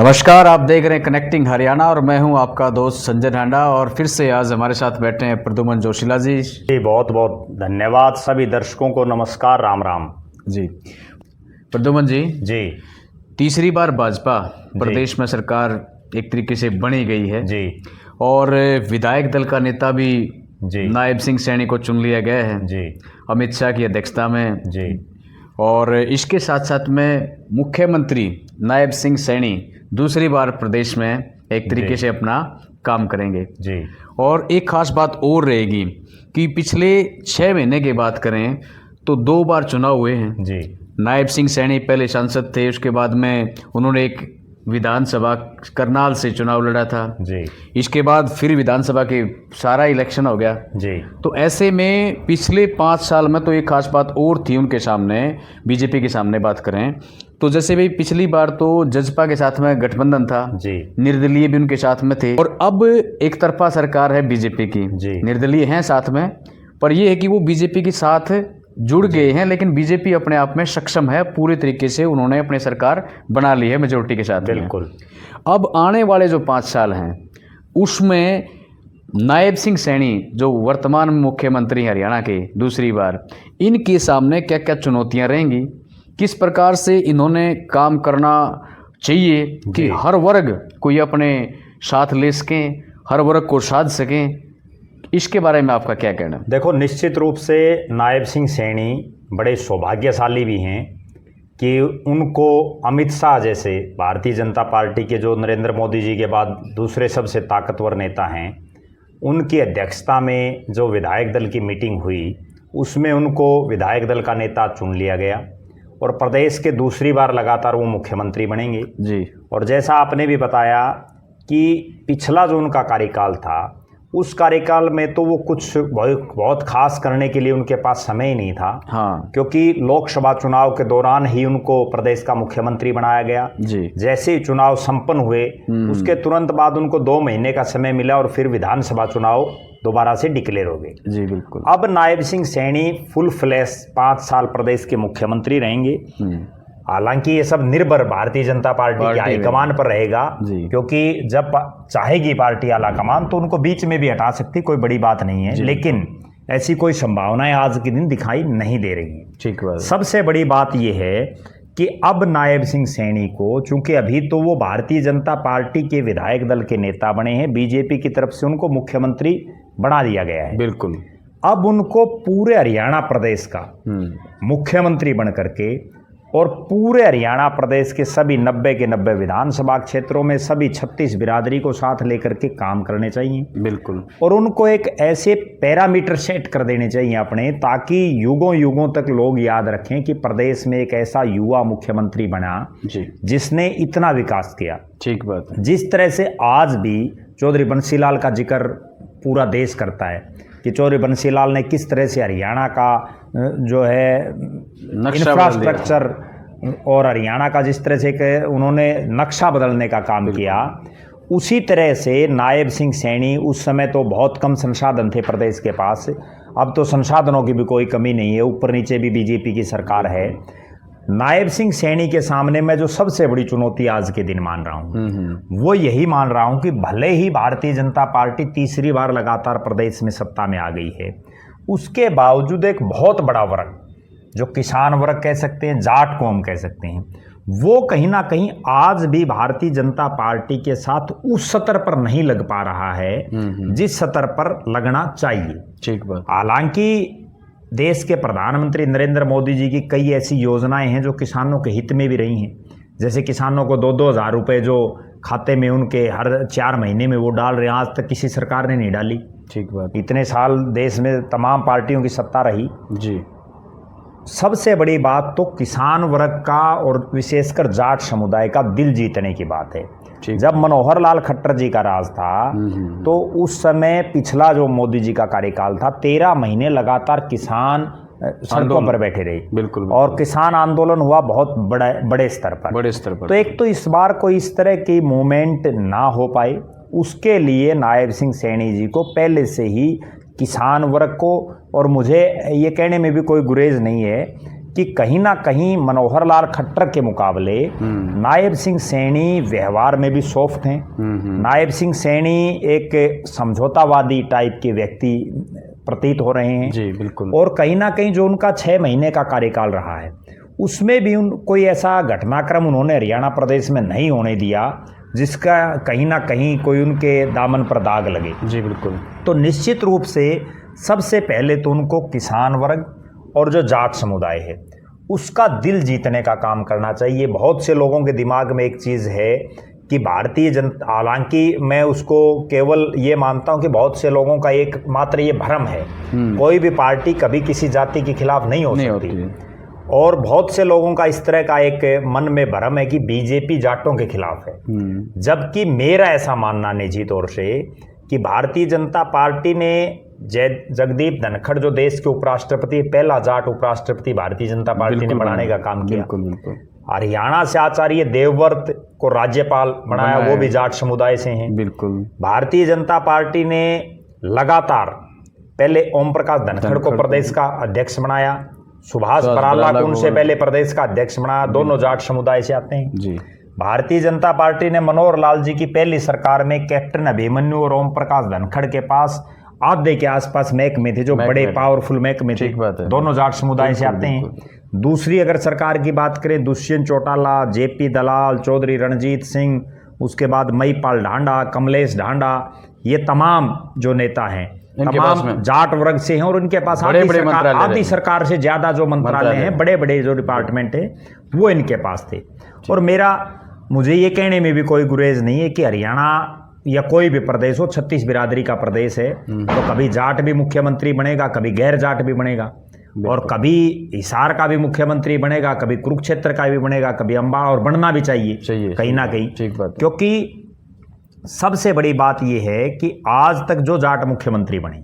नमस्कार, आप देख रहे हैं कनेक्टिंग हरियाणा और मैं हूं आपका दोस्त संजय ढांडा। और फिर से आज हमारे साथ बैठे हैं प्रद्युमन जोशीला जी। बहुत बहुत धन्यवाद। सभी दर्शकों को नमस्कार, राम राम जी। प्रद्युमन जी, जी तीसरी बार भाजपा प्रदेश में सरकार एक तरीके से बनी गई है जी और विधायक दल का नेता भी जी नायब सिंह सैनी को चुन लिया गया है जी अमित शाह की अध्यक्षता में जी और इसके साथ साथ में मुख्यमंत्री नायब सिंह सैनी दूसरी बार प्रदेश में एक तरीके से अपना काम करेंगे। जी और एक खास बात और रहेगी कि पिछले 6 महीने की बात करें तो 2 बार चुनाव हुए हैं। जी नायब सिंह सैनी पहले सांसद थे, उसके बाद में उन्होंने एक विधानसभा करनाल से चुनाव लड़ा था। जी इसके बाद फिर विधानसभा के सारा इलेक्शन हो गया। जी तो ऐसे में पिछले 5 साल में तो एक खास बात और थी उनके सामने, बीजेपी के सामने बात करें तो जैसे भाई पिछली बार तो जजपा के साथ में गठबंधन था, जी निर्दलीय भी उनके साथ में थे और अब एक तरफा सरकार है बीजेपी की। जी निर्दलीय हैं साथ में, पर यह है कि वो बीजेपी के साथ जुड़ गए हैं, लेकिन बीजेपी अपने आप में सक्षम है, पूरी तरीके से उन्होंने अपनी सरकार बना ली है मेजोरिटी के साथ में। बिल्कुल। अब आने वाले जो 5 साल हैं उसमें नायब सिंह सैनी जो वर्तमान मुख्यमंत्री हरियाणा के दूसरी बार, इनके सामने क्या क्या चुनौतियां रहेंगी, किस प्रकार से इन्होंने काम करना चाहिए कि हर वर्ग को ये अपने साथ ले सकें, हर वर्ग को साध सकें, इसके बारे में आपका क्या कहना है? देखो, निश्चित रूप से नायब सिंह सैनी बड़े सौभाग्यशाली भी हैं कि उनको अमित शाह जैसे भारतीय जनता पार्टी के जो नरेंद्र मोदी जी के बाद दूसरे सबसे ताकतवर नेता हैं, उनकी अध्यक्षता में जो विधायक दल की मीटिंग हुई उसमें उनको विधायक दल का नेता चुन लिया गया और प्रदेश के दूसरी बार लगातार वो मुख्यमंत्री बनेंगे जी। और जैसा आपने भी बताया कि पिछला जो उनका कार्यकाल था उस कार्यकाल में तो वो कुछ बहुत खास करने के लिए उनके पास समय ही नहीं था। हाँ, क्योंकि लोकसभा चुनाव के दौरान ही उनको प्रदेश का मुख्यमंत्री बनाया गया जी। जैसे ही चुनाव संपन्न हुए उसके तुरंत बाद उनको 2 महीने का समय मिला और फिर विधानसभा चुनाव दोबारा से डिक्लेयर हो गए। जी बिल्कुल। अब नायब सिंह सैनी फुल फ्लैश 5 साल प्रदेश के मुख्यमंत्री रहेंगे। हालांकि ये सब निर्भर भारतीय जनता पार्टी की हाईकमान पर रहेगा, क्योंकि जब चाहेगी पार्टी आला कमान तो उनको बीच में भी हटा सकती, कोई बड़ी बात नहीं है, लेकिन ऐसी कोई संभावनाएं आज के दिन दिखाई नहीं दे रही हैं। ठीक बात। सबसे बड़ी बात यह है कि अब नायब सिंह सैनी को, चूंकि अभी तो वो भारतीय जनता पार्टी के विधायक दल के नेता बने हैं, बीजेपी की तरफ से उनको मुख्यमंत्री बना दिया गया है। बिल्कुल। अब उनको पूरे हरियाणा प्रदेश का मुख्यमंत्री बन करके और पूरे हरियाणा प्रदेश के सभी 90 के 90 विधानसभा क्षेत्रों में सभी 36 बिरादरी को साथ लेकर के काम करने चाहिए। बिल्कुल। और उनको एक ऐसे पैरामीटर सेट कर देने चाहिए अपने, ताकि युगों युगों तक लोग याद रखें कि प्रदेश में एक ऐसा युवा मुख्यमंत्री बना जी जिसने इतना विकास किया। ठीक बात है। जिस तरह से आज भी चौधरी बंसीलाल का जिक्र पूरा देश करता है कि चौधरी बंसीलाल ने किस तरह से हरियाणा का जो है इंफ्रास्ट्रक्चर और हरियाणा का जिस तरह से उन्होंने नक्शा बदलने का काम किया, उसी तरह से नायब सिंह सैनी, उस समय तो बहुत कम संसाधन थे प्रदेश के पास, अब तो संसाधनों की भी कोई कमी नहीं है, ऊपर नीचे भी बीजेपी की सरकार है। नायब सिंह सैनी के सामने मैं जो सबसे बड़ी चुनौती आज के दिन मान रहा हूँ वो यही मान रहा हूँ कि भले ही भारतीय जनता पार्टी तीसरी बार लगातार प्रदेश में सत्ता में आ गई है, उसके बावजूद एक बहुत बड़ा वर्ग जो किसान वर्ग कह सकते हैं, जाट को हम कह सकते हैं, वो कहीं ना कहीं आज भी भारतीय जनता पार्टी के साथ उस स्तर पर नहीं लग पा रहा है जिस स्तर पर लगना चाहिए। ठीक बात। हालांकि देश के प्रधानमंत्री नरेंद्र मोदी जी की कई ऐसी योजनाएं हैं जो किसानों के हित में भी रही हैं, जैसे किसानों को 2-2 हज़ार रुपये जो खाते में उनके हर 4 महीने में वो डाल रहे हैं, आज तक किसी सरकार ने नहीं डाली। ठीक बात। इतने साल देश में तमाम पार्टियों की सत्ता रही जी। सबसे बड़ी बात तो किसान वर्ग का और विशेषकर जाट समुदाय का दिल जीतने की बात है। जब मनोहर लाल खट्टर जी का राज था तो उस समय पिछला जो मोदी जी का कार्यकाल था, 13 महीने लगातार किसान सड़कों पर बैठे रहे। बिल्कुल। और किसान आंदोलन हुआ बहुत बड़े स्तर पर। तो एक तो इस बार कोई इस तरह की मूवमेंट ना हो पाए, उसके लिए नायब सिंह सैनी जी को पहले से ही किसान वर्ग को, और मुझे ये कहने में भी कोई गुरेज नहीं है कि कहीं ना कहीं मनोहर लाल खट्टर के मुकाबले नायब सिंह सैनी व्यवहार में भी सॉफ्ट हैं। नायब सिंह सैनी एक समझौतावादी टाइप के व्यक्ति प्रतीत हो रहे हैं। जी बिल्कुल। और कहीं ना कहीं जो उनका 6 महीने का कार्यकाल रहा है उसमें भी कोई ऐसा घटनाक्रम उन्होंने हरियाणा प्रदेश में नहीं होने दिया जिसका कहीं ना कहीं कोई उनके दामन पर दाग लगे। जी बिल्कुल। तो निश्चित रूप से सबसे पहले तो उनको किसान वर्ग और जो जाट समुदाय है उसका दिल जीतने का काम करना चाहिए। बहुत से लोगों के दिमाग में एक चीज़ है कि भारतीय जनता, हालांकि मैं उसको केवल ये मानता हूं कि बहुत से लोगों का एक मात्र ये भ्रम है, कोई भी पार्टी कभी किसी जाति के खिलाफ नहीं हो सकती। और बहुत से लोगों का इस तरह का एक मन में भ्रम है कि बीजेपी जाटों के खिलाफ है, जबकि मेरा ऐसा मानना निजी तौर से कि भारतीय जनता पार्टी ने जगदीप धनखड़ जो देश के उपराष्ट्रपति, पहला जाट उपराष्ट्रपति भारतीय जनता पार्टी ने बनाने का काम किया। बिल्कुल। हरियाणा से आचार्य देवव्रत को राज्यपाल बनाया, वो भी जाट समुदाय से हैं। बिल्कुल। भारतीय जनता पार्टी ने लगातार पहले ओम प्रकाश धनखड़ को प्रदेश का अध्यक्ष बनाया, सुभाष बराला को उनसे पहले प्रदेश का अध्यक्ष बनाया, दोनों जाट समुदाय से आते हैं। जी। भारतीय जनता पार्टी ने मनोहर लाल जी की पहली सरकार में कैप्टन अभिमन्यु और ओम प्रकाश धनखड़ के पास आधे के आसपास महकमे थे, जो बड़े पावरफुल महकमे थे, दोनों जाट समुदाय से आते हैं। दूसरी अगर सरकार की बात करें, दुष्यंत चौटाला, जेपी दलाल, चौधरी रणजीत सिंह, उसके बाद मईपाल ढांडा, कमलेश ढांडा, ये तमाम जो नेता हैं तमाम जाट वर्ग से हैं और उनके पास आधी सरकार से ज्यादा जो मंत्रालय हैं, बड़े बड़े जो डिपार्टमेंट है वो इनके पास थे। और मुझे ये कहने में भी कोई गुरेज नहीं है कि हरियाणा या कोई भी प्रदेश हो, 36 बिरादरी का प्रदेश है, तो कभी जाट भी मुख्यमंत्री बनेगा, कभी गैर जाट भी बनेगा, और कभी हिसार का भी मुख्यमंत्री बनेगा, कभी कुरुक्षेत्र का भी बनेगा, कभी अंबा, और बनना भी चाहिए कहीं ना कहीं। क्योंकि सबसे बड़ी बात यह है कि आज तक जो जाट मुख्यमंत्री बने,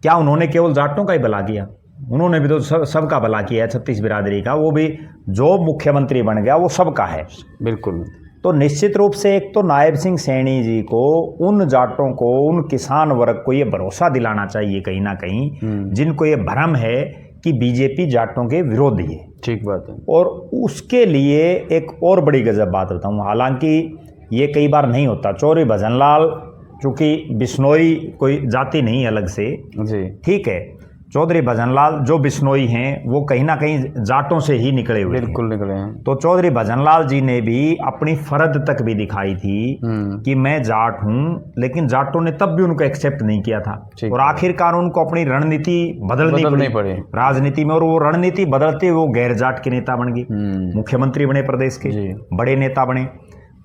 क्या उन्होंने केवल जाटों का ही भला किया? उन्होंने भी तो सबका भला किया है, 36 बिरादरी का। वो भी जो मुख्यमंत्री बन गया वो सबका है। बिल्कुल। तो निश्चित रूप से एक तो नायब सिंह सैनी जी को, उन जाटों को, उन किसान वर्ग को ये भरोसा दिलाना चाहिए कहीं ना कहीं, जिनको ये भ्रम है कि बीजेपी जाटों के विरोधी है। ठीक बात है। और उसके लिए एक और बड़ी गजब बात बताऊं, हालांकि ये कई बार नहीं होता। चौधरी भजनलाल चूंकि बिश्नोई कोई जाति नहीं अलग से, ठीक है, चौधरी भजनलाल जो बिश्नोई हैं वो कहीं ना कहीं जाटों से ही निकले हुए, बिल्कुल निकले हैं। तो चौधरी भजनलाल जी ने भी अपनी फर्द तक भी दिखाई थी कि मैं जाट हूं, लेकिन जाटों ने तब भी उनको एक्सेप्ट नहीं किया था, और आखिरकार उनको अपनी रणनीति बदलनी पड़ी राजनीति में, और वो रणनीति बदलते वो गैर जाट के नेता बन गए, मुख्यमंत्री बने, प्रदेश के बड़े नेता बने।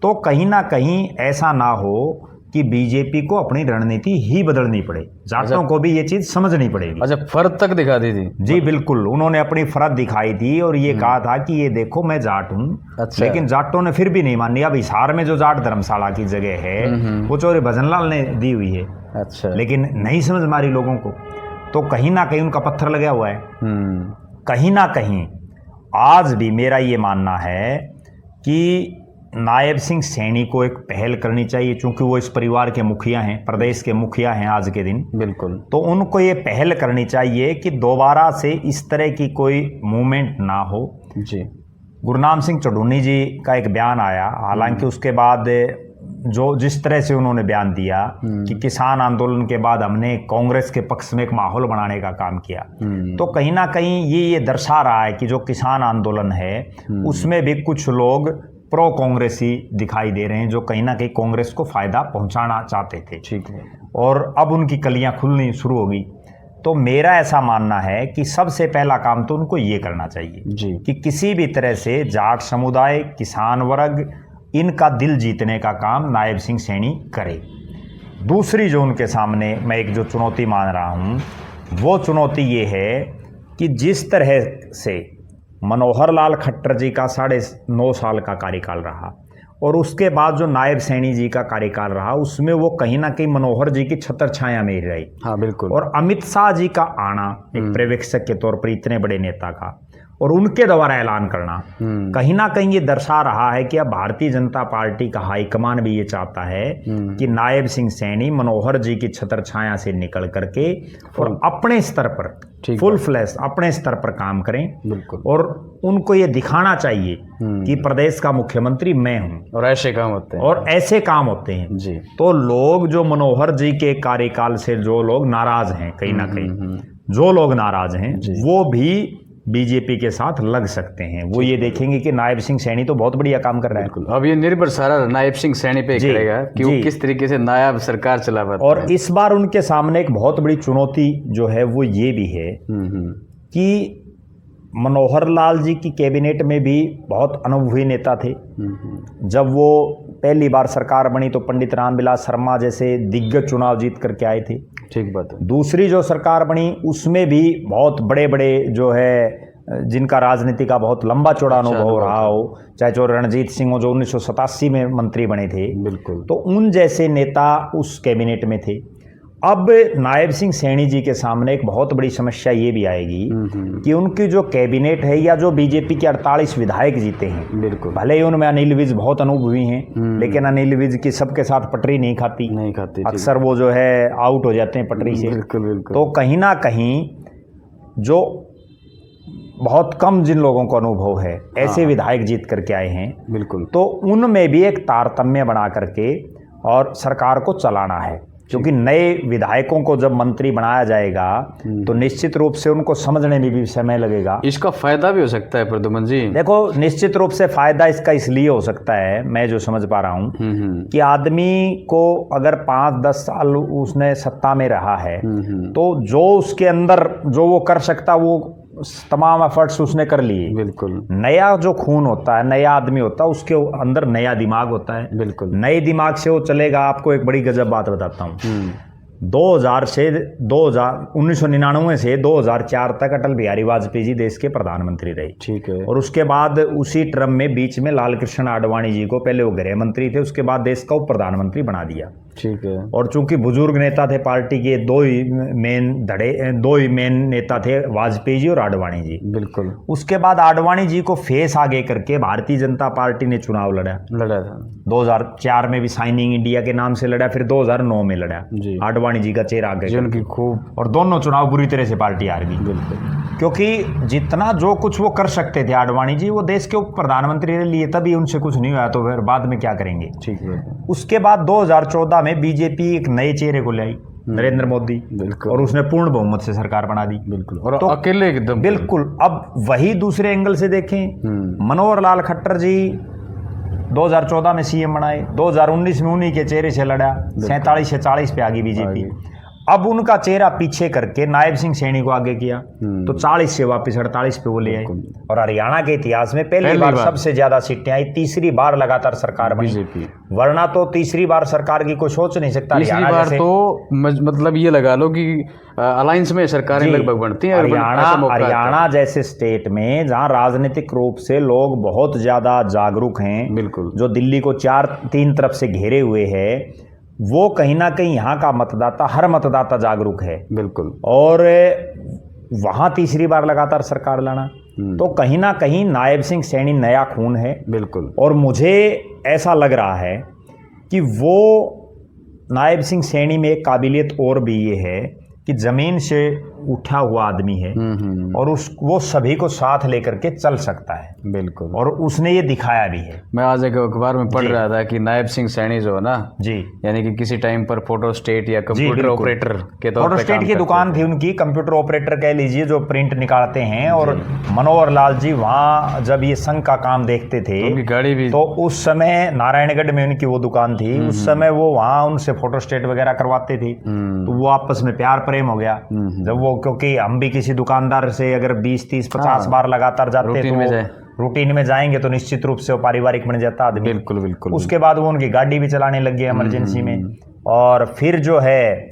तो कहीं ना कहीं ऐसा ना हो कि बीजेपी को अपनी रणनीति ही बदलनी पड़े, जाटों को भी ये चीज समझनी पड़ेगी। अच्छा, फर्द तक दिखा दी थी? जी बिल्कुल, उन्होंने अपनी फर्द दिखाई थी और ये कहा था कि ये देखो मैं जाट हूँ। अच्छा। लेकिन जाटों ने फिर भी नहीं मानी। अब हिसार में जो जाट धर्मशाला की जगह है वो चौधरी भजनलाल ने दी हुई है। अच्छा। लेकिन नहीं समझ मारी लोगों को, तो कहीं ना कहीं उनका पत्थर लगा हुआ है। कहीं ना कहीं आज भी मेरा ये मानना है कि नायब सिंह सैनी को एक पहल करनी चाहिए, क्योंकि वो इस परिवार के मुखिया हैं, प्रदेश के मुखिया हैं आज के दिन। बिल्कुल। तो उनको ये पहल करनी चाहिए कि दोबारा से इस तरह की कोई मूवमेंट ना हो। जी। गुरनाम सिंह चढ़ूनी जी का एक बयान आया, हालांकि उसके बाद जो जिस तरह से उन्होंने बयान दिया कि किसान आंदोलन के बाद हमने कांग्रेस के पक्ष में एक माहौल बनाने का काम किया, तो कहीं ना कहीं ये दर्शा रहा है कि जो किसान आंदोलन है उसमें भी कुछ लोग प्रो कांग्रेसी दिखाई दे रहे हैं, जो कहीं ना कहीं कांग्रेस को फायदा पहुंचाना चाहते थे। ठीक है। और अब उनकी कलियां खुलनी शुरू होगी। तो मेरा ऐसा मानना है कि सबसे पहला काम तो उनको ये करना चाहिए जी, कि किसी भी तरह से जाट समुदाय, किसान वर्ग, इनका दिल जीतने का काम नायब सिंह सैनी करे। दूसरी जो उनके सामने मैं एक जो चुनौती मान रहा हूँ, वो चुनौती ये है कि जिस तरह से मनोहर लाल खट्टर जी का 9.5 साल का कार्यकाल रहा और उसके बाद जो नायब सैनी जी का कार्यकाल रहा, उसमें वो कहीं ना कहीं मनोहर जी की छत्र छाया में ही रही। हाँ बिल्कुल। और अमित शाह जी का आना एक पर्यवेक्षक के तौर पर इतने बड़े नेता का, और उनके द्वारा ऐलान करना कहीं ना कहीं ये दर्शा रहा है कि अब भारतीय जनता पार्टी का हाईकमान भी ये चाहता है कि नायब सिंह सैनी मनोहर जी की छत्र छाया से निकल करके और अपने स्तर पर फुल फ्लैश अपने स्तर पर काम करें। बिल्कुल। और उनको ये दिखाना चाहिए कि प्रदेश का मुख्यमंत्री मैं हूं, और ऐसे काम होते हैं, और ऐसे काम होते हैं जी। तो लोग जो मनोहर जी के कार्यकाल से जो लोग नाराज हैं, कहीं ना कहीं जो लोग नाराज हैं वो भी बीजेपी के साथ लग सकते हैं। वो ये देखेंगे कि नायब सिंह सैनी तो बहुत बढ़िया काम कर रहा है। बिल्कुल। अब ये निर्भर सारा नायब सिंह सैनी पे करेगा कि वो किस तरीके से नायब सरकार चला पाते हैं। और इस बार उनके सामने एक बहुत बड़ी चुनौती जो है वो ये भी है कि मनोहर लाल जी की कैबिनेट में भी बहुत अनुभवी नेता थे। जब वो पहली बार सरकार बनी तो पंडित रामविलास शर्मा जैसे दिग्गज चुनाव जीत करके आए थे। ठीक बात है। दूसरी जो सरकार बनी उसमें भी बहुत बड़े बड़े जो है जिनका राजनीति का बहुत लंबा चौड़ा अनुभव रहा हो, चाहे जो रणजीत सिंह हो जो 1987 में मंत्री बने थे, बिल्कुल, तो उन जैसे नेता उस कैबिनेट में थे। अब नायब सिंह सैनी जी के सामने एक बहुत बड़ी समस्या ये भी आएगी कि उनकी जो कैबिनेट है या जो बीजेपी के 48 विधायक जीते हैं, बिल्कुल, भले ही उनमें अनिल विज बहुत अनुभवी हैं, लेकिन अनिल विज की सबके साथ पटरी नहीं खाती, अक्सर वो जो है आउट हो जाते हैं पटरी से। बिल्कुल। तो कहीं ना कहीं जो बहुत कम जिन लोगों को अनुभव है ऐसे विधायक जीत करके आए हैं, बिल्कुल, तो उनमें भी एक तारतम्य बना करके और सरकार को चलाना है। क्योंकि नए विधायकों को जब मंत्री बनाया जाएगा तो निश्चित रूप से उनको समझने में भी समय लगेगा। इसका फायदा भी हो सकता है प्रद्युमन जी। देखो, निश्चित रूप से फायदा इसका इसलिए हो सकता है, मैं जो समझ पा रहा हूँ कि आदमी को अगर 5-10 साल उसने सत्ता में रहा है तो जो उसके अंदर जो वो कर सकता वो तमाम एफर्ट्स उसने कर लिए। बिल्कुल। नया जो खून होता है, नया आदमी होता है, उसके अंदर नया दिमाग होता है। बिल्कुल। नए दिमाग से वो चलेगा। आपको एक बड़ी गजब बात बताता हूँ। 1999 से 2004 तक अटल बिहारी वाजपेयी जी देश के प्रधानमंत्री रहे। ठीक है। और उसके बाद उसी टर्म में बीच में लाल कृष्ण आडवाणी जी को, पहले वो गृह मंत्री थे, उसके बाद देश का उप प्रधानमंत्री बना दिया। ठीक है। और चूंकि बुजुर्ग नेता थे पार्टी के, दो ही मेन नेता थे, वाजपेयी जी और आडवाणी जी। बिल्कुल। उसके बाद आडवाणी जी को फेस आगे करके भारतीय जनता पार्टी ने चुनाव लड़ा था। 2004 में भी साइनिंग इंडिया के नाम से लड़ा, फिर 2009 में लड़ा। आडवाणी जी का चेहरा आगे उनकी खूब, और दोनों चुनाव बुरी तरह से पार्टी हार गई। बिल्कुल। क्योंकि जितना जो कुछ वो कर सकते थे आडवाणी जी, वो देश के उप प्रधानमंत्री ने लिए, तभी उनसे कुछ नहीं हुआ, तो फिर बाद में क्या करेंगे। ठीक है। उसके बाद 2014 में बीजेपी एक नए चेहरे को लाई, नरेंद्र मोदी, और उसने पूर्ण बहुमत से सरकार बना दी। बिल्कुल। और तो अकेले एकदम। बिल्कुल। अब वही दूसरे एंगल से देखें, मनोहर लाल खट्टर जी 2014 में सीएम बनाए, 2019 में उन्हीं के चेहरे से लड़ा, 47 से 40 पे आ गई बीजेपी। अब उनका चेहरा पीछे करके नायब सिंह सैनी को आगे किया, तो 40 से वापस 48 पे वो ले आए। और हरियाणा के इतिहास में पहली बार सबसे ज्यादा सीटें आई, तीसरी बार लगातार सरकार बनी। वरना तो तीसरी बार सरकार की कोई सोच नहीं सकता। तीसरी बार तो मतलब ये लगा लो कि अलायंस में सरकारें लगभग बनती हैं। हरियाणा जैसे स्टेट में जहां राजनीतिक रूप से लोग बहुत ज्यादा जागरूक हैं, बिल्कुल, जो दिल्ली को 3 तरफ से घेरे हुए है, वो कहीं ना कहीं यहाँ का मतदाता, हर मतदाता जागरूक है। बिल्कुल। और वहाँ तीसरी बार लगातार सरकार लाना, तो कहीं ना कहीं नायब सिंह सैनी नया खून है। बिल्कुल। और मुझे ऐसा लग रहा है कि वो नायब सिंह सैनी में एक काबिलियत और भी ये है कि जमीन से उठा हुआ आदमी है, और वो सभी को साथ लेकर के चल सकता है। बिल्कुल। और उसने ये दिखाया भी है। मैं आज एक अखबार में पढ़ रहा था कि नायब सिंह सैनी जो है ना जी, यानी कि किसी टाइम पर फोटो स्टेट या कंप्यूटर ऑपरेटर के तौर पर स्टेट की दुकान थी उनकी, कंप्यूटर ऑपरेटर कह लीजिए, जो प्रिंट निकालते हैं। और मनोहर लाल जी वहाँ जब ये संघ का काम देखते थे, तो उनकी गाड़ी भी, तो उस समय नारायणगढ़ में उनकी वो दुकान थी, उस समय वो वहाँ उनसे फोटो स्टेट वगैरह करवाते थे। तो वो आपस में प्यार प्रेम हो गया। जब वो, क्योंकि हम भी किसी दुकानदार से अगर 20, 30, 50 बार लगातार जाते तो रूटीन में जाएंगे तो निश्चित रूप से वो पारिवारिक बन जाता आदमी। बिल्कुल बिल्कुल। उसके बाद वो उनकी गाड़ी भी चलाने लग गए इमरजेंसी में। और फिर जो है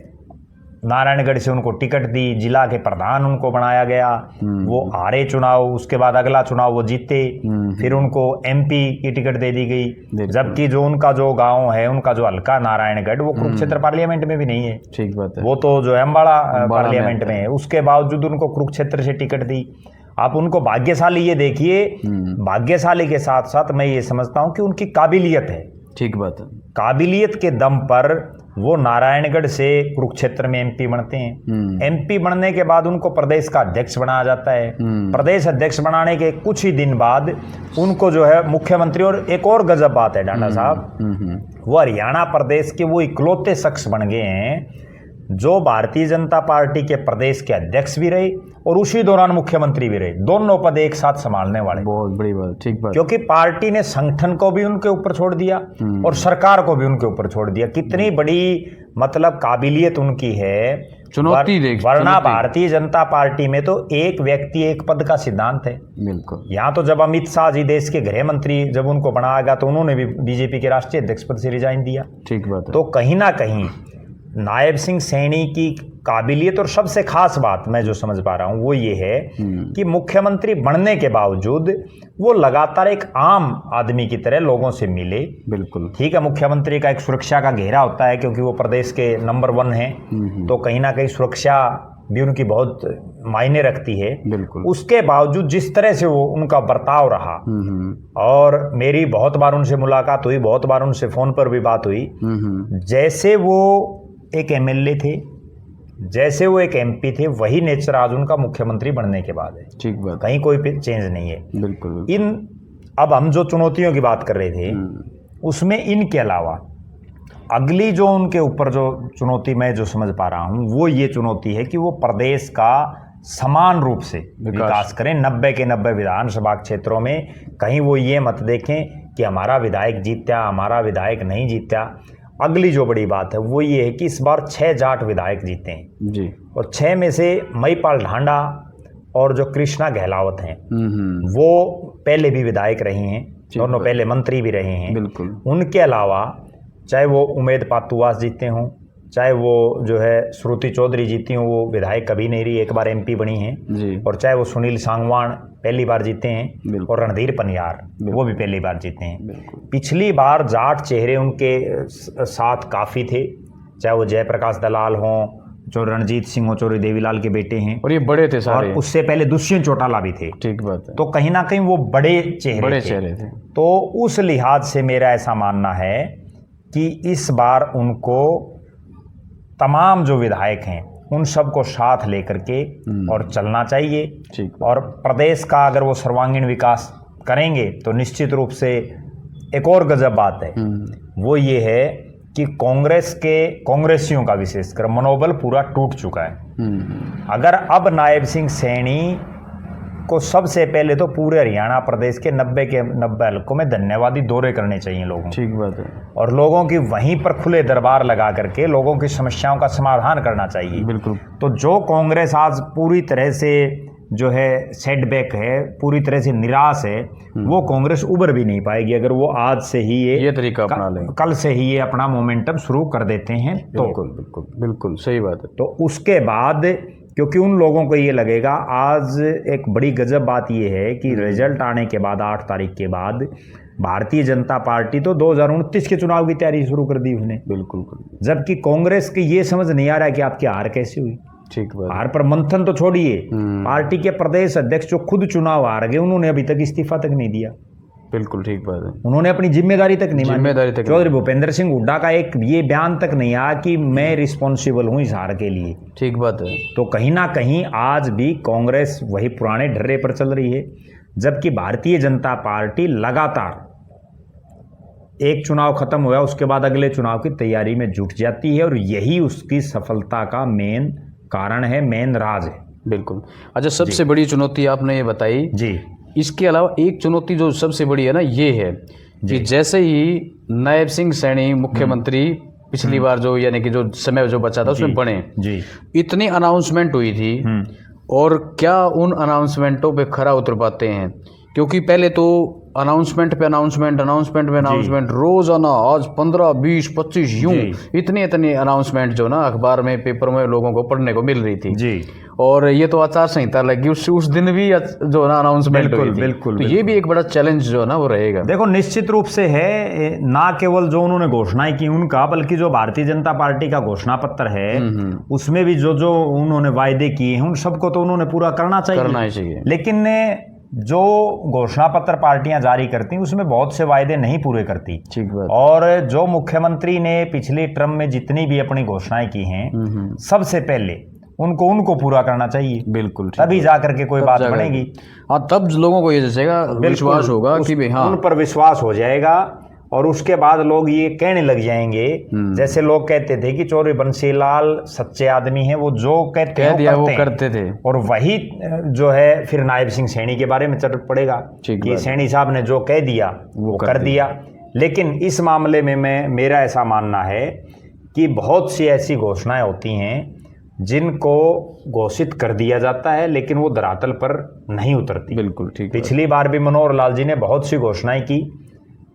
नारायणगढ़ से उनको टिकट दी, जिला के प्रधान उनको बनाया गया। वो हारे चुनाव, उसके बाद अगला चुनाव वो जीते, फिर उनको एमपी की टिकट दे दी गई। जबकि जो उनका जो गांव है, उनका जो हल्का नारायणगढ़, वो कुरुक्षेत्र पार्लियामेंट में भी नहीं है। ठीक बात है। वो तो जो है अम्बाड़ा पार्लियामेंट में है। उसके बावजूद उनको कुरुक्षेत्र से टिकट दी। आप उनको भाग्यशाली ये देखिए, भाग्यशाली के साथ साथ मैं ये समझता हूँ कि उनकी काबिलियत है। ठीक बात है। काबिलियत के दम पर वो नारायणगढ़ से कुरुक्षेत्र में एमपी बनते हैं। एमपी बनने के बाद उनको प्रदेश का अध्यक्ष बनाया जाता है। प्रदेश अध्यक्ष बनाने के कुछ ही दिन बाद उनको जो है मुख्यमंत्री, और एक और गजब बात है डांडा साहब, वो हरियाणा प्रदेश के वो इकलौते शख्स बन गए हैं जो भारतीय जनता पार्टी के प्रदेश के अध्यक्ष भी रहे और उसी दौरान मुख्यमंत्री भी रहे, दोनों पद एक साथ संभालने वाले। बहुत बड़ी बात, ठीक बात। क्योंकि पार्टी ने संगठन को भी उनके ऊपर छोड़ दिया और सरकार को भी उनके ऊपर छोड़ दिया। कितनी बड़ी मतलब काबिलियत उनकी है, चुनौती देख। वरना भारतीय जनता पार्टी में तो एक व्यक्ति एक पद का सिद्धांत है। बिल्कुल। यहाँ तो जब अमित शाह जी देश के गृह मंत्री जब उनको बनाया गया तो उन्होंने भी बीजेपी के राष्ट्रीय अध्यक्ष पद से रिजाइन दिया। ठीक बात है। तो कहीं ना कहीं नायब सिंह सैनी की काबिलियत, और सबसे खास बात मैं जो समझ पा रहा हूं वो ये है कि मुख्यमंत्री बनने के बावजूद वो लगातार एक आम आदमी की तरह लोगों से मिले। बिल्कुल ठीक है, मुख्यमंत्री का एक सुरक्षा का घेरा होता है क्योंकि वो प्रदेश के नंबर 1 हैं, तो कहीं ना कहीं सुरक्षा भी उनकी बहुत मायने रखती है। बिल्कुल। उसके बावजूद जिस तरह से वो उनका बर्ताव रहा, और मेरी बहुत बार उनसे मुलाकात हुई, बहुत बार उनसे फोन पर भी बात हुई, जैसे वो एक एमएलए थे, जैसे वो एक एमपी थे, वही नेचर आज उनका मुख्यमंत्री बनने के बाद है। ठीक बात। कहीं कोई चेंज नहीं है। बिल्कुल। अब हम जो चुनौतियों की बात कर रहे थे उसमें इनके अलावा अगली जो उनके ऊपर जो चुनौती मैं जो समझ पा रहा हूं वो ये चुनौती है कि वो प्रदेश का समान रूप से विकास करें। 90 के 90 विधानसभा क्षेत्रों में कहीं वो ये मत देखें कि हमारा विधायक जीत्या, हमारा विधायक नहीं जीत्या। अगली जो बड़ी बात है वो ये है कि इस बार 6 जाट विधायक जीते हैं जी, और 6 में से महिपाल ढांडा और जो कृष्णा गहलावत हैं वो पहले भी विधायक रही हैं, दोनों पहले मंत्री भी रहे हैं। बिल्कुल। उनके अलावा चाहे वो उमेद पातुवास जीते हों, चाहे वो जो है श्रुति चौधरी जीती हों, वो विधायक कभी नहीं रही, एक बार एमपी बनी हैं जी, और चाहे वो सुनील सांगवान पहली बार जीते हैं और रणधीर पनियार वो भी पहली बार जीते हैं। पिछली बार जाट चेहरे उनके साथ काफ़ी थे, चाहे वो जयप्रकाश दलाल हों, जो रणजीत सिंह हो, चौरी देवीलाल के बेटे हैं, और ये बड़े थे सारे, और उससे पहले दुष्यंत चौटाला भी थे। ठीक बात है। तो कहीं ना कहीं वो बड़े चेहरे थे। तो उस लिहाज से मेरा ऐसा मानना है कि इस बार उनको तमाम जो विधायक हैं उन सबको साथ लेकर के और चलना चाहिए। और प्रदेश का अगर वो सर्वांगीण विकास करेंगे तो निश्चित रूप से एक और गजब बात है वो ये है कि कांग्रेसियों का विशेषकर मनोबल पूरा टूट चुका है। अगर अब नायब सिंह सैनी को सबसे पहले तो पूरे हरियाणा प्रदेश के 90 के 90 हलकों में धन्यवादी दौरे करने चाहिए लोगों। ठीक बात है। और लोगों की वहीं पर खुले दरबार लगा करके लोगों की समस्याओं का समाधान करना चाहिए। बिल्कुल। तो जो कांग्रेस आज पूरी तरह से जो है सेटबैक है, पूरी तरह से निराश है, वो कांग्रेस उबर भी नहीं पाएगी अगर वो आज से ही ये तरीका अपना लें, कल से ही ये अपना मोमेंटम शुरू कर देते हैं। तो बिल्कुल सही बात है। तो उसके बाद क्योंकि उन लोगों को ये लगेगा, आज एक बड़ी गजब बात ये है कि रिजल्ट आने के बाद 8 तारीख के बाद भारतीय जनता पार्टी तो 2029 के चुनाव की तैयारी शुरू कर दी उसने। बिल्कुल। जबकि कांग्रेस की ये समझ नहीं आ रहा है कि आपकी हार कैसे हुई। ठीक बात। हार पर मंथन तो छोड़िए, पार्टी के प्रदेश अध्यक्ष जो खुद चुनाव हार गए उन्होंने अभी तक इस्तीफा तक नहीं दिया। बिल्कुल ठीक बात है। उन्होंने अपनी जिम्मेदारी तक नहीं मानी। चौधरी भूपेंद्र सिंह हुड्डा का एक ये बयान तक नहीं आया कि मैं रिस्पॉन्सिबल हूँ इस हार के लिए। ठीक बात है। तो कहीं ना कहीं आज भी कांग्रेस वही पुराने ढर्रे पर चल रही है, जबकि भारतीय जनता पार्टी लगातार एक चुनाव खत्म हुआ उसके बाद अगले चुनाव की तैयारी में जुट जाती है और यही उसकी सफलता का मेन कारण है, मेन राज है। बिल्कुल। अच्छा, सबसे बड़ी चुनौती आपने ये बताई जी। इसके अलावा एक चुनौती जो सबसे बड़ी है ना, ये है कि जैसे ही नायब सिंह सैनी मुख्यमंत्री पिछली बार जो यानी कि जो समय जो बचा था उसमें बने जी, इतनी अनाउंसमेंट हुई थी और क्या उन अनाउंसमेंटों पे खरा उतर पाते हैं? क्योंकि पहले तो अनाउंसमेंट पे अनाउंसमेंट रोजाना, आज 15, 20, 25 यूं इतनी अनाउंसमेंट जो ना अखबार में, पेपर में लोगों को पढ़ने को मिल रही थी जी। और ये तो आचार संहिता लगी उस दिन भी जो ना अनाउंसमेंट हुई थी। बिल्कुल। तो ये भी एक बड़ा चैलेंज जो ना वो रहेगा। देखो, निश्चित रूप से है, ना केवल जो उन्होंने घोषणाएं की उनका, बल्कि जो भारतीय जनता पार्टी का घोषणा पत्र है उसमें भी जो जो उन्होंने वायदे किए हैं उन सबको तो उन्होंने पूरा करना चाहिए। लेकिन जो घोषणा पत्र पार्टियां जारी करती उसमें बहुत से वायदे नहीं पूरे करती। ठीक बात। और जो मुख्यमंत्री ने पिछली टर्म में जितनी भी अपनी घोषणाएं की हैं, सबसे पहले उनको पूरा करना चाहिए। बिल्कुल, तभी जाकर के कोई बात बनेगी। हाँ, तब लोगों को ये जैसेगा विश्वास होगा कि भाई हाँ, उन पर विश्वास हो जाएगा। और उसके बाद लोग ये कहने लग जाएंगे, जैसे लोग कहते थे कि चौधरी बंसीलाल सच्चे आदमी हैं, वो जो कहते हैं वो करते थे। और वही जो है फिर नायब सिंह सैनी के बारे में चल पड़ेगा कि सैनी साहब ने जो कह दिया वो कर दिया। लेकिन इस मामले में मेरा ऐसा मानना है कि बहुत सी ऐसी घोषणाएं होती हैं जिनको घोषित कर दिया जाता है लेकिन वो धरातल पर नहीं उतरती। बिल्कुल ठीक। पिछली बार भी मनोहर लाल जी ने बहुत सी घोषणाएं की।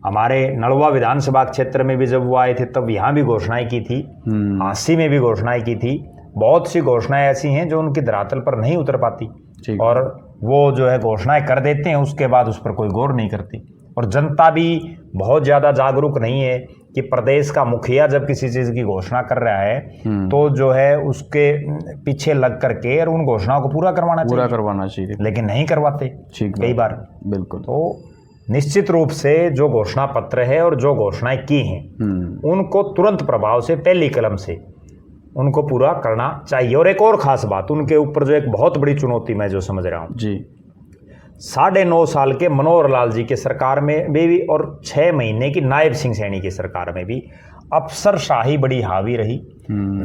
हमारे नलवा विधानसभा क्षेत्र में भी जब वो आए थे तब यहाँ भी घोषणाएं की थी, हांसी में भी घोषणाएं की थी। बहुत सी घोषणाएं ऐसी हैं जो उनकी धरातल पर नहीं उतर पाती और वो जो है घोषणाएं कर देते हैं, उसके बाद उस पर कोई गौर नहीं करती। और जनता भी बहुत ज़्यादा जागरूक नहीं है कि प्रदेश का मुखिया जब किसी चीज़ की घोषणा कर रहा है तो जो है उसके पीछे लग करके और उन घोषणाओं को पूरा करवाना चाहिए, लेकिन नहीं करवाते कई बार। बिल्कुल। तो निश्चित रूप से जो घोषणा पत्र है और जो घोषणाएं की हैं उनको तुरंत प्रभाव से पहली कलम से उनको पूरा करना चाहिए। और एक और खास बात उनके ऊपर जो एक बहुत बड़ी चुनौती मैं जो समझ रहा हूँ जी, 9.5 साल के मनोहर लाल जी के सरकार में भी और 6 महीने की नायब सिंह सैनी की सरकार में भी अफसरशाही बड़ी हावी रही।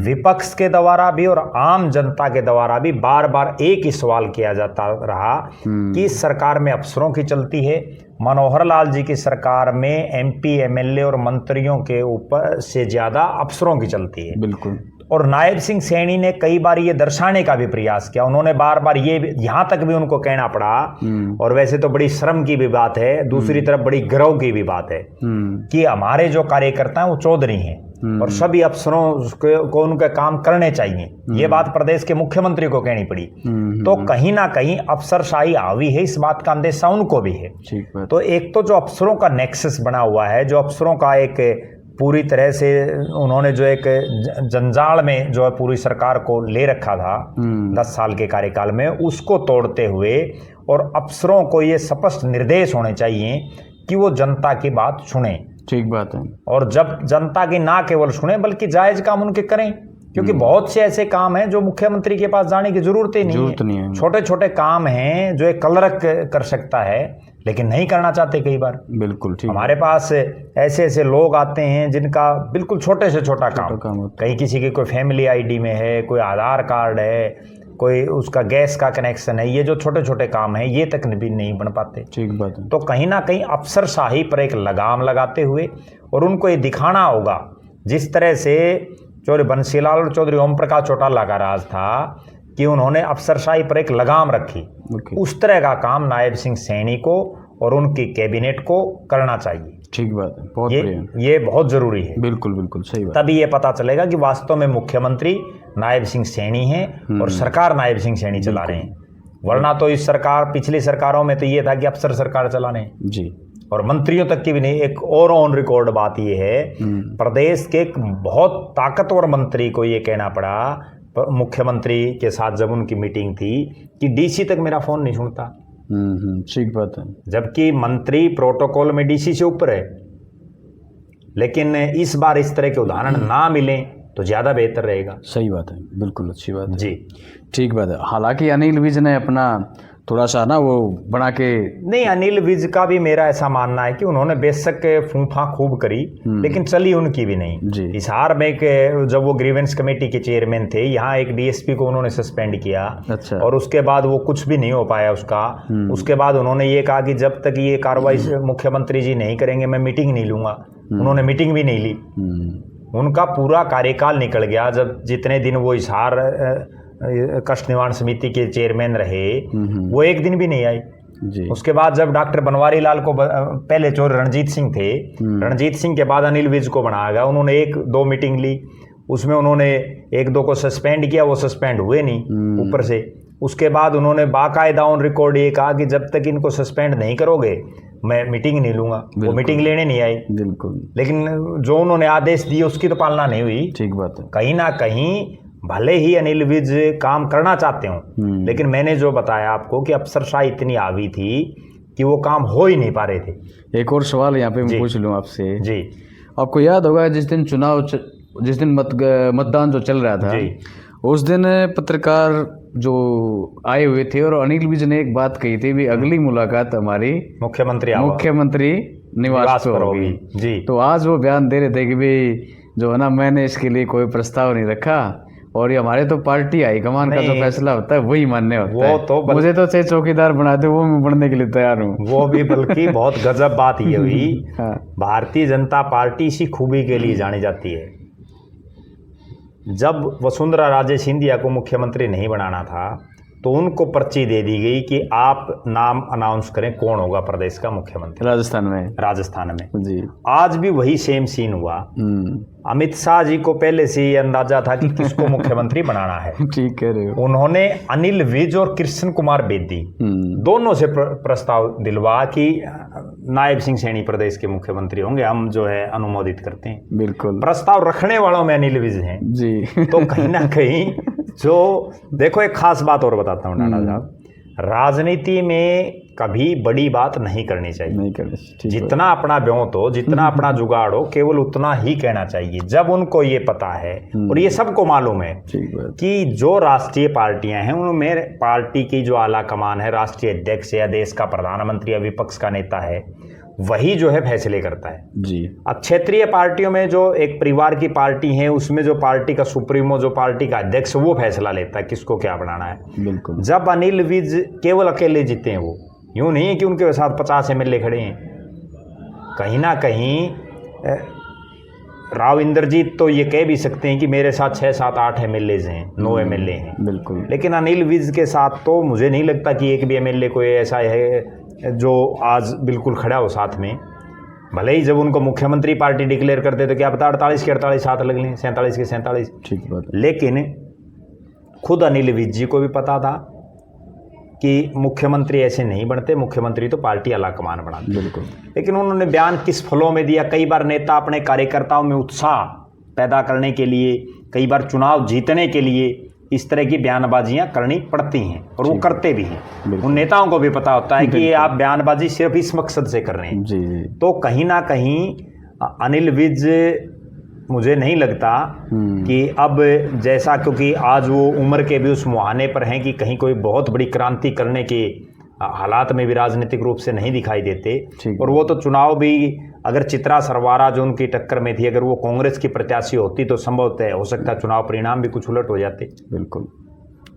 विपक्ष के द्वारा भी और आम जनता के द्वारा भी बार बार एक ही सवाल किया जाता रहा कि इस सरकार में अफसरों की चलती है, मनोहर लाल जी की सरकार में एमपी एमएलए और मंत्रियों के ऊपर से ज्यादा अफसरों की चलती है। बिल्कुल। और नायब सिंह सैनी ने कई बार ये दर्शाने का भी प्रयास किया, उन्होंने बार बार ये यहाँ तक भी उनको कहना पड़ा, और वैसे तो बड़ी शर्म की भी बात है, दूसरी तरफ बड़ी गर्व की भी बात है कि हमारे जो कार्यकर्ता हैं वो चौधरी हैं और सभी अफसरों को उनके काम करने चाहिए। ये बात प्रदेश के मुख्यमंत्री को कहनी पड़ी। तो कहीं ना कहीं अफसरशाही हावी है, इस बात का अंदेशा उनको भी है। तो एक तो जो अफसरों का नेक्सस बना हुआ है, जो अफसरों का एक पूरी तरह से उन्होंने जो एक जंजाल में जो है पूरी सरकार को ले रखा था 10 साल के कार्यकाल में, उसको तोड़ते हुए और अफसरों को ये स्पष्ट निर्देश होने चाहिए कि वो जनता की बात सुने। ठीक बात है। और जब जनता की ना केवल सुने बल्कि जायज काम उनके करें, क्योंकि बहुत से ऐसे काम हैं जो मुख्यमंत्री के पास जाने की जरूरत ही नहीं है। छोटे छोटे काम हैं जो एक क्लर्क कर सकता है लेकिन नहीं करना चाहते कई बार। बिल्कुल ठीक। हमारे पास ऐसे ऐसे लोग आते हैं जिनका बिल्कुल छोटे से छोटा काम कहीं किसी की कोई फैमिली आईडी में है, कोई आधार कार्ड है, कोई उसका गैस का कनेक्शन है, ये जो छोटे छोटे काम हैं ये तक भी नहीं बन पाते। ठीक बात है। तो कहीं ना कहीं अफसरशाही पर एक लगाम लगाते हुए और उनको ये दिखाना होगा, जिस तरह से चौधरी बंसीलाल और चौधरी ओम प्रकाश चौटाला का राज था कि उन्होंने अफसरशाही पर एक लगाम रखी, उस तरह का काम नायब सिंह सैनी को और उनकी कैबिनेट को करना चाहिए। ठीक बात है, बहुत ये बहुत जरूरी है। बिल्कुल बिल्कुल सही बात। तभी ये पता चलेगा कि वास्तव में मुख्यमंत्री नायब सिंह सैनी हैं और सरकार नायब सिंह सैनी चला रहे हैं। वरना तो इस सरकार पिछली सरकारों में तो ये था कि अफसर सरकार चलाने जी, और मंत्रियों तक की भी नहीं। एक और ऑन रिकॉर्ड बात ये है, प्रदेश के एक बहुत ताकतवर मंत्री को ये कहना पड़ा मुख्यमंत्री के साथ जब उनकी मीटिंग थी कि डीसी तक मेरा फोन नहीं सुनता। ठीक बात है। जबकि मंत्री प्रोटोकॉल में डीसी से ऊपर है। लेकिन इस बार इस तरह के उदाहरण ना मिलें तो ज्यादा बेहतर रहेगा। सही बात है, बिल्कुल अच्छी बात है जी। ठीक बात है। हालांकि अनिल विज ने अपना थोड़ा सा ना वो बना के नहीं, अनिल विज का भी मेरा ऐसा मानना है कि उन्होंने बेशक फूंफा खूब करी लेकिन चली उनकी भी नहीं जी। हिसार में जब वो ग्रीवेंस कमेटी के चेयरमैन थे, यहाँ एक डीएसपी को उन्होंने सस्पेंड किया। अच्छा। और उसके बाद वो कुछ भी नहीं हो पाया उसका। उसके बाद उन्होंने ये कहा कि जब तक ये कार्रवाई मुख्यमंत्री जी नहीं करेंगे मैं मीटिंग नहीं लूंगा। उन्होंने मीटिंग भी नहीं ली। उनका पूरा कार्यकाल निकल गया। जब जितने दिन वो हिसार कष्ट निवारण समिति के चेयरमैन रहे वो एक दिन भी नहीं आई जी। उसके बाद जब डॉक्टर बनवारी लाल को पहले चौधरी रणजीत सिंह थे, रणजीत सिंह के बाद अनिल विज को बनाया गया। उन्होंने 1-2 मीटिंग ली, उसमें उन्होंने 1-2 को सस्पेंड किया, वो सस्पेंड हुए नहीं ऊपर से। उसके बाद उन्होंने बाकायदा ऑन रिकॉर्ड ये कहा कि जब तक इनको सस्पेंड नहीं करोगे मैं मीटिंग नहीं लूंगा। वो मीटिंग लेने नहीं आई। बिल्कुल। लेकिन जो उन्होंने आदेश दिए उसकी तो पालना नहीं हुई। ठीक बात है। कहीं ना कहीं भले ही अनिल विज काम करना चाहते हो, लेकिन मैंने जो बताया आपको कि अफसरशाही इतनी हावी थी कि वो काम हो ही नहीं पा रहे थे। एक और सवाल यहाँ पे मैं पूछ लूँ आपसे जी। आपको याद होगा जिस दिन जिस दिन मतदान जो चल रहा था जी। उस दिन पत्रकार जो आए हुए थे और अनिल विज ने एक बात कही थी भी अगली मुलाकात हमारी मुख्यमंत्री निवास पर होगी। जी। तो आज वो बयान दे रहे थे कि भाई जो है ना मैंने इसके लिए कोई प्रस्ताव नहीं रखा और ये हमारे तो पार्टी हाईकमान का जो फैसला होता है वही मान्य होता है। तो मुझे तो चाहे चौकीदार बना दे वो मैं बनने के लिए तैयार हूँ। वो भी बल्कि बहुत गजब बात ये हुई। हाँ। भारतीय जनता पार्टी इसी खूबी के लिए जानी जाती है। जब वसुंधरा राजे सिंधिया को मुख्यमंत्री नहीं बनाना था तो उनको पर्ची दे दी गई कि आप नाम अनाउंस करें कौन होगा प्रदेश का मुख्यमंत्री। राजस्थान में जी। आज भी वही सेम सीन हुआ। अमित शाह जी को पहले से ये अंदाजा था कि किसको मुख्यमंत्री बनाना है। ठीक कह रहे हो। उन्होंने अनिल विज और कृष्ण कुमार बेदी दोनों से प्रस्ताव दिलवा कि नायब सिंह सैनी प्रदेश के मुख्यमंत्री होंगे, हम जो है अनुमोदित करते हैं। बिल्कुल। प्रस्ताव रखने वालों में अनिल विज हैं जी। तो कहीं ना कहीं जो देखो एक खास बात और बताता हूँ नाना साहब, राजनीति में कभी बड़ी बात नहीं करनी चाहिए। जितना अपना ब्योंत हो, जितना अपना जुगाड़ हो, केवल उतना ही कहना चाहिए। जब उनको ये पता है और ये सबको मालूम है कि जो राष्ट्रीय पार्टियां हैं उनमें पार्टी की जो आला कमान है, राष्ट्रीय अध्यक्ष या देश का प्रधानमंत्री या विपक्ष का नेता है, वही जो है फैसले करता है जी। अब क्षेत्रीय पार्टियों में जो एक परिवार की पार्टी है उसमें जो पार्टी का सुप्रीमो, जो पार्टी का अध्यक्ष, वो फैसला लेता है किसको क्या बनाना है। बिल्कुल। जब अनिल विज केवल अकेले जीते हैं, वो यूं नहीं है कि उनके साथ 50 एमएलए खड़े हैं। कहीं ना कहीं राव इंद्रजीत तो ये कह भी सकते हैं कि मेरे साथ 6, 7, 8 एमएलए हैं, 9 एमएलए हैं। बिल्कुल। लेकिन अनिल विज के साथ तो मुझे नहीं लगता कि एक भी एमएलए कोई ऐसा है जो आज बिल्कुल खड़ा हो साथ में। भले ही जब उनको मुख्यमंत्री पार्टी डिक्लेयर करते तो क्या पता 48 के 48 साथ लग लें, 47 के 47। ठीक बात। लेकिन खुद अनिल विज जी को भी पता था कि मुख्यमंत्री ऐसे नहीं बनते, मुख्यमंत्री तो पार्टी आलाकमान बनाते। बिल्कुल। लेकिन उन्होंने बयान किस फलों में दिया। कई बार नेता अपने कार्यकर्ताओं में उत्साह पैदा करने के लिए, कई बार चुनाव जीतने के लिए इस तरह की बयानबाजियां करनी पड़ती हैं और वो करते भी हैं। उन नेताओं को भी पता होता है कि ये आप बयानबाजी सिर्फ इस मकसद से कर रहे हैं जी। तो कहीं ना कहीं अनिल विज, मुझे नहीं लगता कि अब जैसा, क्योंकि आज वो उम्र के भी उस मुहाने पर हैं कि कहीं कोई बहुत बड़ी क्रांति करने के हालात में भी राजनीतिक रूप से नहीं दिखाई देते। और वो तो चुनाव भी, अगर चित्रा सरवारा जो उनकी टक्कर में थी, अगर वो कांग्रेस की प्रत्याशी होती तो संभवतः हो सकता है चुनाव परिणाम भी कुछ उलट हो जाते। बिल्कुल।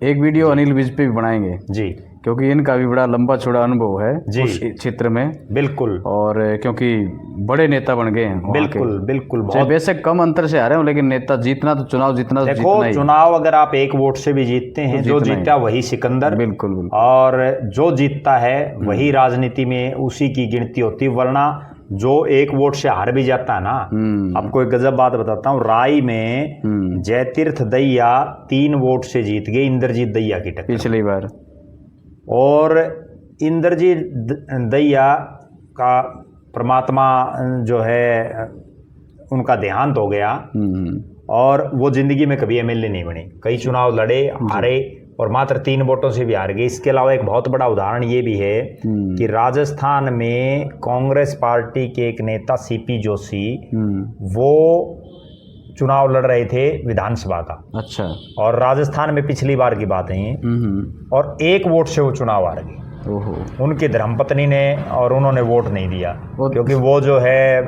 एक वीडियो अनिल विज पे भी बनाएंगे जी, क्योंकि इनका भी बड़ा लंबा चौड़ा अनुभव है जी उस क्षेत्र में। बिल्कुल। और क्योंकि बड़े नेता बन गए हैं। बिल्कुल बिल्कुल। बेशक कम अंतर से आ रहे हो, लेकिन नेता जीतना तो चुनाव जीतना। देखो चुनाव अगर आप एक वोट से भी जीतते हैं, जो जीता वही सिकंदर। बिल्कुल। और जो जीतता है वही राजनीति में उसी की गिनती होती, वरना जो एक वोट से हार भी जाता है ना। आपको एक गजब बात बताता हूँ, राय में जयतीर्थ दहिया 3 वोट से जीत गए इंद्रजीत दहिया की टक्कर पिछली बार। और इंद्रजीत दहिया का परमात्मा जो है उनका देहांत हो गया और वो जिंदगी में कभी एमएलए नहीं बने। कई चुनाव लड़े, हारे और मात्र 3 वोटों से भी हार गए। इसके अलावा एक बहुत बड़ा उदाहरण ये भी है कि राजस्थान में कांग्रेस पार्टी के एक नेता सीपी जोशी, वो चुनाव लड़ रहे थे विधानसभा का। अच्छा। और राजस्थान में पिछली बार की बात है, और 1 वोट से वो चुनाव हार गए। उनकी धर्मपत्नी ने, और उन्होंने वोट नहीं दिया क्योंकि वो जो है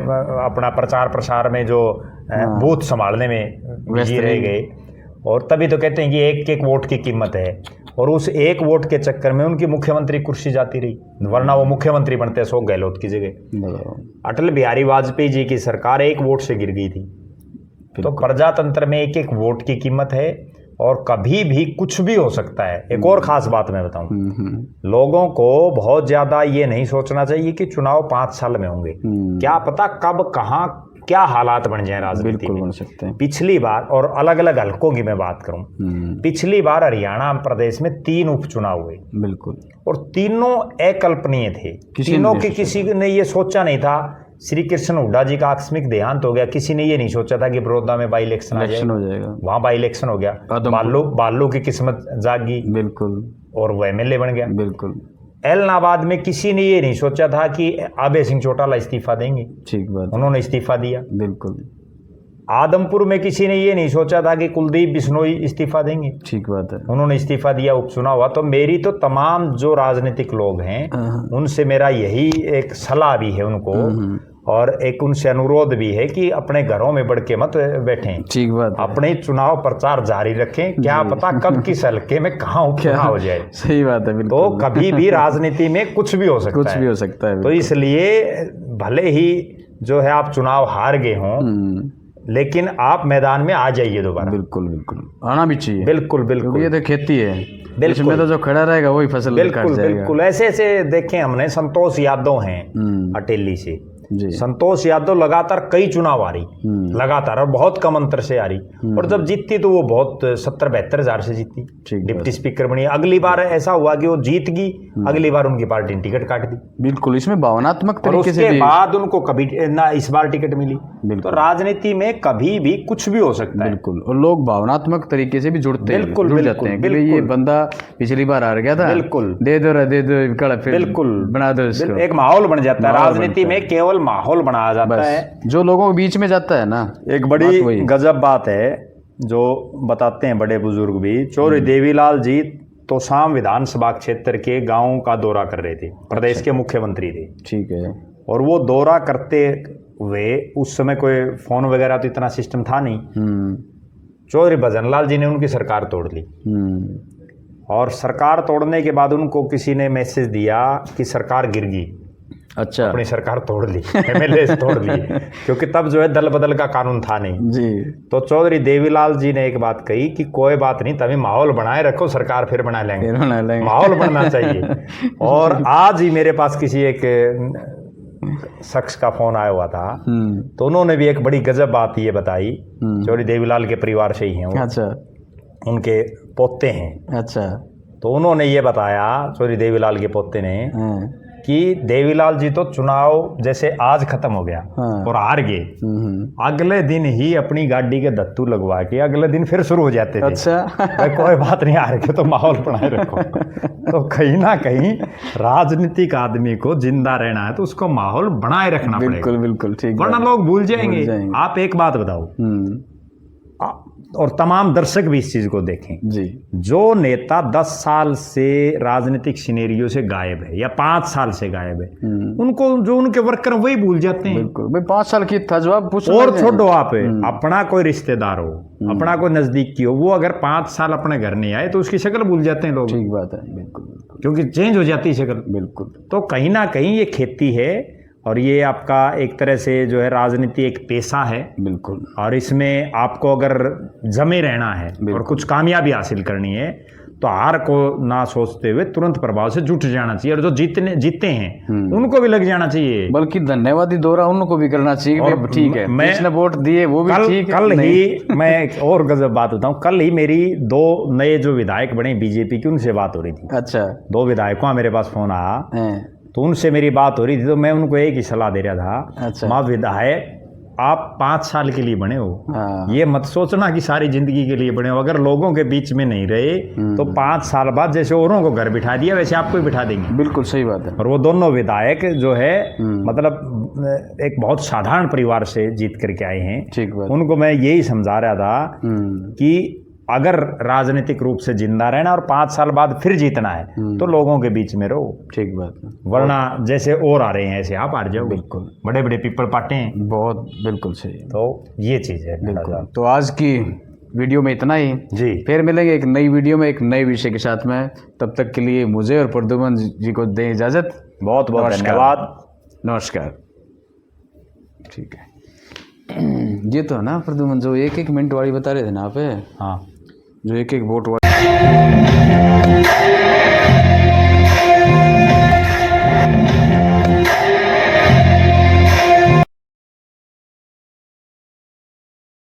अपना प्रचार प्रसार में जो बूथ संभालने में बिजी रह गए। और तभी तो कहते हैं कि एक वोट की कीमत है, और उस 1 वोट के चक्कर में उनकी मुख्यमंत्री कुर्सी जाती रही, वरना वो मुख्यमंत्री बनते अशोक गहलोत की जगह। अटल बिहारी वाजपेयी जी की सरकार 1 वोट से गिर गई थी। तो प्रजातंत्र में एक वोट की कीमत है और कभी भी कुछ भी हो सकता है। एक और खास बात मैं बताऊं, लोगों को बहुत ज्यादा ये नहीं सोचना चाहिए कि चुनाव 5 साल में होंगे। क्या पता कब कहां क्या हालात बन जाए राजनीति में। बन सकते हैं। पिछली बार, और अलग अलग हलकों की मैं बात करूं, पिछली बार हरियाणा प्रदेश में 3 उपचुनाव हुए। बिल्कुल। और तीनों अकल्पनीय थे। तीनों की किसी ने ये सोचा नहीं था श्री कृष्ण हुड्डा जी का आकस्मिक देहांत हो गया, किसी ने ये नहीं सोचा था कि बड़ौदा में बाई इलेक्शन हो जाएगा, वहाँ बाई इलेक्शन हो गया, बालू की किस्मत जागी, बिल्कुल, और वो एमएलए बन गया। बिल्कुल। एलनाबाद में किसी ने ये नहीं सोचा था कि अभय सिंह चौटाला इस्तीफा देंगे, ठीक बात, उन्होंने इस्तीफा दिया। बिल्कुल। आदमपुर में किसी ने ये नहीं सोचा था कि कुलदीप बिश्नोई इस्तीफा देंगे, ठीक बात है, उन्होंने इस्तीफा दिया, उपचुनाव हुआ। तो मेरी तो तमाम जो राजनीतिक लोग हैं उनसे मेरा यही एक सलाह भी है उनको, और एक उनसे अनुरोध भी है कि अपने घरों में बढ़ के मत बैठें, ठीक बात, अपने चुनाव प्रचार जारी रखें, क्या पता कब किस हल्के में कहाँ उपचुनाव हो जाए। सही बात है, बिल्कुल। तो कभी भी राजनीति में कुछ भी हो सकता है, कुछ भी हो सकता है। तो इसलिए भले ही जो है आप चुनाव हार गए हों, लेकिन आप मैदान में आ जाइए दोबारा। बिल्कुल, बिल्कुल, आना भी चाहिए। बिल्कुल, बिल्कुल, ये तो खेती है, बिल्कुल, इसमें तो जो खड़ा रहेगा वही फसल बिल्कुल, बिल्कुल। ऐसे ऐसे देखें हमने, संतोष यादव हैं अटेली से, संतोष यादव लगातार कई चुनाव आ रही, लगातार, और बहुत कम अंतर से आ रही, और जब जीतती तो वो बहुत 70-72 हजार से जीती, डिप्टी स्पीकर बनी। अगली बार ऐसा हुआ कि वो जीत गई, अगली बार उनकी पार्टी ने टिकट काट दी। बिल्कुल, इसमें भावनात्मक तरीके से उसके बाद उनको कभी ना इस बार टिकट मिली। तो राजनीति में कभी भी कुछ भी हो सकता है। बिल्कुल, और लोग भावनात्मक तरीके से भी जुड़ जाते हैं कि ये बंदा पिछली बार हार गया था, बिल्कुल, दे दो, बिल्कुल बना दो, एक माहौल बन जाता है। राजनीति में केवल माहौल बनाया जाता है, जो लोगों के बीच में जाता है ना। एक बड़ी गजब बात है जो बताते हैं बड़े बुजुर्ग भी, चौधरी देवीलाल जी तोशाम विधानसभा क्षेत्र के गांवों का दौरा कर रहे थे, प्रदेश के मुख्यमंत्री थे, ठीक है, और वो दौरा करते हुए उस समय कोई फोन वगैरह तो इतना सिस्टम था नहीं, चौधरी भजनलाल जी ने उनकी सरकार तोड़ ली, और सरकार तोड़ने के बाद उनको किसी ने मैसेज दिया कि सरकार गिर गई। अच्छा, अपनी सरकार तोड़ ली, एमएलए तोड़ ली, क्योंकि तब जो है दल बदल का कानून था नहीं जी। तो चौधरी देवीलाल जी ने एक बात कही कि कोई बात नहीं, तभी माहौल बनाए रखो, सरकार फिर बना लेंगे, माहौल बनना चाहिए। और आज ही मेरे पास किसी एक शख्स का फोन आया हुआ था, तो उन्होंने भी एक बड़ी गजब बात ये बताई, चौधरी देवीलाल के परिवार से ही हैं वो, अच्छा, उनके पोते हैं, अच्छा, तो उन्होंने ये बताया, चौधरी देवीलाल के पोते ने, कि देवीलाल जी तो चुनाव जैसे आज खत्म हो गया और हार गए, अगले दिन ही अपनी गाड़ी के दत्तू लगवा के अगले दिन फिर शुरू हो जाते थे। अच्छा, कोई बात नहीं, हार गए तो माहौल बनाए रखो। तो कहीं ना कहीं राजनीतिक आदमी को जिंदा रहना है तो उसको माहौल बनाए रखना पड़ेगा। बिल्कुल, बिल्कुल, ठीक, वरना लोग भूल जाएंगे। आप एक बात बताओ, और तमाम दर्शक भी इस चीज को देखें जी, जो नेता 10 साल से राजनीतिक सिनेरियो से गायब है या 5 साल से गायब है, उनको जो उनके वर्कर वही भूल जाते हैं। बिल्कुल, भाई 5 साल की था जवाब पूछ, और छोड़ो, आप अपना कोई रिश्तेदार हो, अपना कोई नजदीकी हो, वो अगर 5 साल अपने घर नहीं आए तो उसकी शक्ल भूल जाते हैं लोग। ठीक बात है, बिल्कुल, क्योंकि चेंज हो जाती है शक्ल। बिल्कुल, तो कहीं ना कहीं ये खेती है, और ये आपका एक तरह से जो है राजनीति एक पेशा है। बिल्कुल, और इसमें आपको अगर जमे रहना है और कुछ कामयाबी हासिल करनी है तो हार को ना सोचते हुए तुरंत प्रभाव से जुट जाना चाहिए, और जो जीते हैं उनको भी लग जाना चाहिए, बल्कि धन्यवादी दौरा उनको भी करना चाहिए। और ठीक है, मैं वोट दिए वो भी ठीक है। कल ही मैं एक और गजब बात बताऊं, कल ही मेरी 2 नए जो विधायक बने बीजेपी की, उनसे बात हो रही थी। अच्छा, 2 विधायकों मेरे पास फोन आया, तो उनसे मेरी बात हो रही थी, तो मैं उनको एक ही सलाह दे रहा था। अच्छा, माँ विधायक आप 5 साल के लिए बने हो, ये मत सोचना कि सारी जिंदगी के लिए बने हो। अगर लोगों के बीच में नहीं रहे तो 5 साल बाद जैसे औरों को घर बिठा दिया वैसे आपको ही बिठा देंगे। बिल्कुल सही बात है। और वो दोनों विधायक जो है मतलब एक बहुत साधारण परिवार से जीत करके आए हैं। ठीक बात। उनको मैं यही समझा रहा था कि अगर राजनीतिक रूप से जिंदा रहना और 5 साल बाद फिर जीतना है तो लोगों के बीच में रहो। ठीक बात है, वरना जैसे और आ रहे हैं ऐसे आप हार जाओ। बिल्कुल, बड़े बड़े पीपल पाटे हैं बहुत। बिल्कुल सही, तो ये चीज़ है। बिल्कुल, तो आज की वीडियो में इतना ही जी, फिर मिलेंगे एक नई वीडियो में एक नए विषय के साथ में। तब तक के लिए मुझे और प्रद्युमन जी को दें इजाज़त। बहुत बहुत धन्यवाद, नमस्कार। ठीक है, ये तो है ना प्रद्युमन जो 1-1 मिनट वाली बता रहे थे ना आप, हाँ, जो 1-1 वोट वाली।